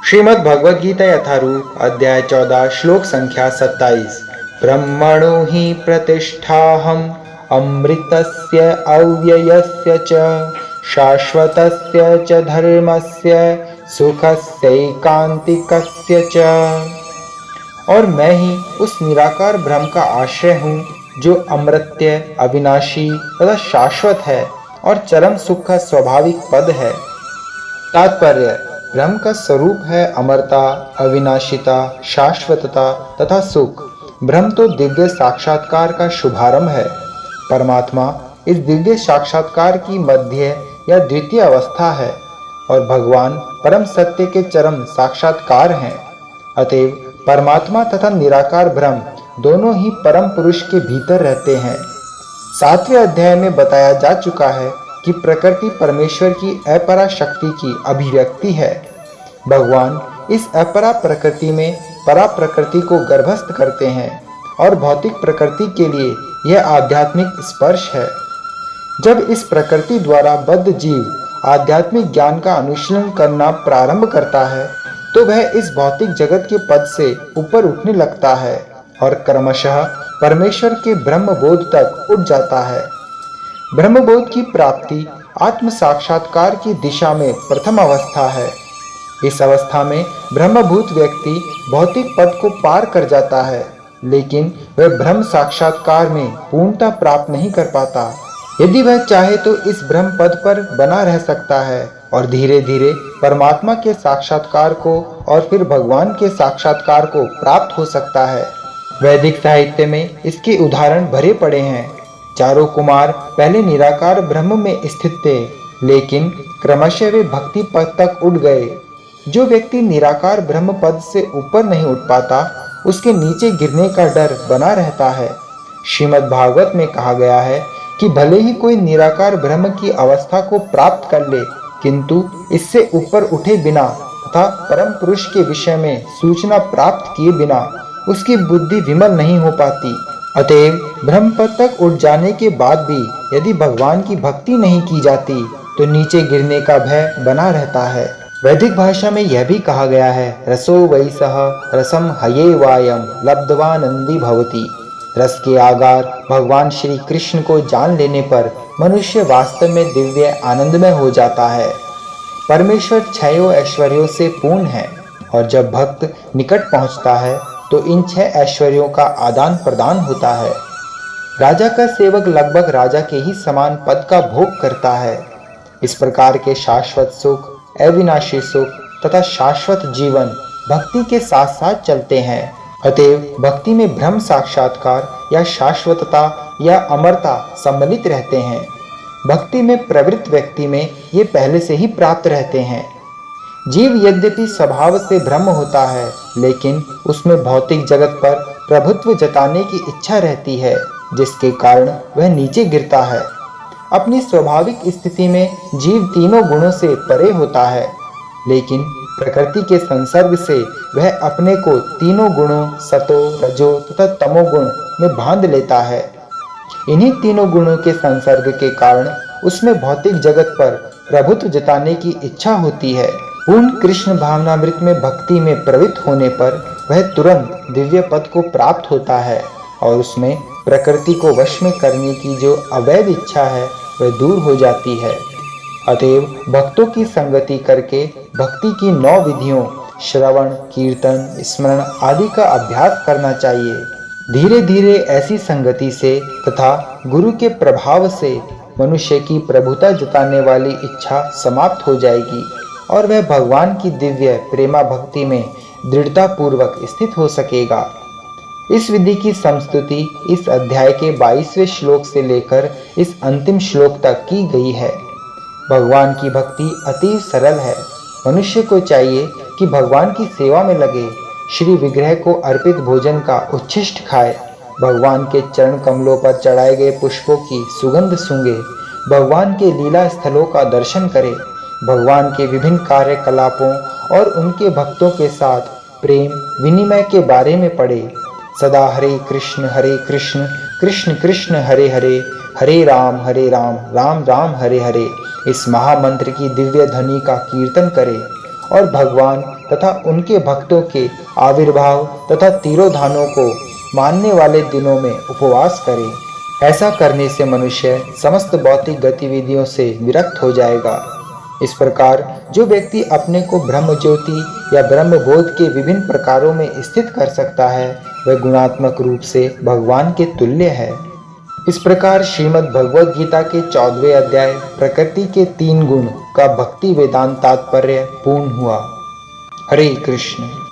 श्रीमद् भगवद गीता यथारूप अध्याय 14 श्लोक संख्या 27। ब्रह्मणो हि प्रतिष्ठाहम् अमृतस्य अव्ययस्य च शाश्वतस्य च धर्मस्य सुखस्यैकांतिकस्य च। और मैं ही उस निराकार ब्रह्म का आश्रय हूँ जो अमृत्य, अविनाशी तथा शाश्वत है और चरम सुख का स्वाभाविक पद है। तात्पर्य: ब्रह्म का स्वरूप है अमरता, अविनाशिता, शाश्वतता तथा सुख। ब्रह्म तो दिव्य साक्षात्कार का शुभारंभ है। परमात्मा इस दिव्य साक्षात्कार की मध्य या द्वितीय अवस्था है और भगवान परम सत्य के चरम साक्षात्कार हैं। अतएव परमात्मा तथा निराकार ब्रह्म दोनों ही परम पुरुष के भीतर रहते हैं। 7वें अध्याय में बताया जा चुका है कि प्रकृति परमेश्वर की अपरा शक्ति की अभिव्यक्ति है। भगवान इस अपरा प्रकृति में परा प्रकृति को गर्भस्थ करते हैं और भौतिक प्रकृति के लिए यह आध्यात्मिक स्पर्श है। जब इस प्रकृति द्वारा बद्ध जीव आध्यात्मिक ज्ञान का अनुशीलन करना प्रारंभ करता है तो वह इस भौतिक जगत के पद से ऊपर उठने लगता है और क्रमशः परमेश्वर के ब्रह्मबोध तक उठ जाता है। ब्रह्मबोध की प्राप्ति आत्म साक्षात्कार की दिशा में प्रथम अवस्था है। इस अवस्था में ब्रह्मभूत व्यक्ति भौतिक पद को पार कर जाता है, लेकिन वह ब्रह्म साक्षात्कार में पूर्णता प्राप्त नहीं कर पाता। यदि वह चाहे तो इस ब्रह्म पद पर बना रह सकता है और धीरे धीरे परमात्मा के साक्षात्कार को और फिर भगवान के साक्षात्कार को प्राप्त हो सकता है। वैदिक साहित्य में इसके उदाहरण भरे पड़े हैं। चारों कुमार पहले निराकार ब्रह्म में स्थित थे, लेकिन क्रमशः वे भक्ति पद तक उठ गए। जो व्यक्ति निराकार ब्रह्म पद से ऊपर नहीं उठ पाता, उसके नीचे गिरने का डर बना रहता है। श्रीमद् भागवत में कहा गया है कि भले ही कोई निराकार ब्रह्म की अवस्था को प्राप्त कर ले, किंतु इससे ऊपर उठे बिना तथा परम पुरुष के विषय में सूचना प्राप्त किए बिना उसकी बुद्धि विमल नहीं हो पाती। अतएव ब्रह्म पद तक उठ जाने के बाद भी यदि भगवान की भक्ति नहीं की जाती तो नीचे गिरने का भय बना रहता है। वैदिक भाषा में यह भी कहा गया है, रसो वै सह रसम हये वायम लब्धवानंदी भवति। रस के आगार भगवान श्री कृष्ण को जान लेने पर मनुष्य वास्तव में दिव्य आनंदमय हो जाता है। परमेश्वर छयों ऐश्वर्यों से पूर्ण है और जब भक्त निकट पहुंचता है तो इन 6 ऐश्वर्यों का आदान प्रदान होता है। राजा का सेवक लगभग राजा के ही समान पद का भोग करता है। इस प्रकार के शाश्वत सुख, अविनाशी सुख तथा शाश्वत जीवन भक्ति के साथ साथ चलते हैं। अतएव भक्ति में ब्रह्म साक्षात्कार या शाश्वतता या अमरता सम्मिलित रहते हैं। भक्ति में प्रवृत्त व्यक्ति में ये पहले से ही प्राप्त रहते हैं। जीव यद्यपि स्वभाव से ब्रह्म होता है, लेकिन उसमें भौतिक जगत पर प्रभुत्व जताने की इच्छा रहती है, जिसके कारण वह नीचे गिरता है। अपनी स्वाभाविक स्थिति में जीव तीनों गुणों से परे होता है, लेकिन प्रकृति के संसर्ग से वह अपने को तीनों गुणों सतो, रजो तथा तमोगुण में बांध लेता है। इन्हीं तीनों गुणों के संसर्ग के कारण उसमें भौतिक जगत पर प्रभुत्व जताने की इच्छा होती है। पूर्ण कृष्ण भावनामृत में भक्ति में प्रवृत्त होने पर वह तुरंत दिव्य पद को प्राप्त होता है और उसमें प्रकृति को वश में करने की जो अवैध इच्छा है वह दूर हो जाती है। अतएव भक्तों की संगति करके भक्ति की 9 विधियों श्रवण, कीर्तन, स्मरण आदि का अभ्यास करना चाहिए। धीरे धीरे ऐसी संगति से तथा गुरु के प्रभाव से मनुष्य की प्रभुता जताने वाली इच्छा समाप्त हो जाएगी और वह भगवान की दिव्य प्रेमा भक्ति में दृढ़ता पूर्वक स्थित हो सकेगा। इस विधि की संस्तुति इस अध्याय के 22वें श्लोक से लेकर इस अंतिम श्लोक तक की गई है। भगवान की भक्ति अति सरल है। मनुष्य को चाहिए कि भगवान की सेवा में लगे, श्री विग्रह को अर्पित भोजन का उच्छिष्ट खाए, भगवान के चरण कमलों पर चढ़ाए गए पुष्पों की सुगंध सूंघे, भगवान के लीला स्थलों का दर्शन करे, भगवान के विभिन्न कार्यकलापों और उनके भक्तों के साथ प्रेम विनिमय के बारे में पढ़े। सदा हरे कृष्ण कृष्ण कृष्ण हरे हरे, हरे राम राम राम हरे हरे इस महामंत्र की दिव्य ध्वनि का कीर्तन करे और भगवान तथा उनके भक्तों के आविर्भाव तथा तिरोधानों को मानने वाले दिनों में उपवास करे। ऐसा करने से मनुष्य समस्त भौतिक गतिविधियों से विरक्त हो जाएगा। इस प्रकार जो व्यक्ति अपने को ब्रह्म ज्योति या ब्रह्म बोध के विभिन्न प्रकारों में स्थित कर सकता है, वह गुणात्मक रूप से भगवान के तुल्य है। इस प्रकार श्रीमद् भगवद गीता के 14वें अध्याय प्रकृति के 3 गुण का भक्ति वेदांत तात्पर्य पूर्ण हुआ। हरे कृष्ण।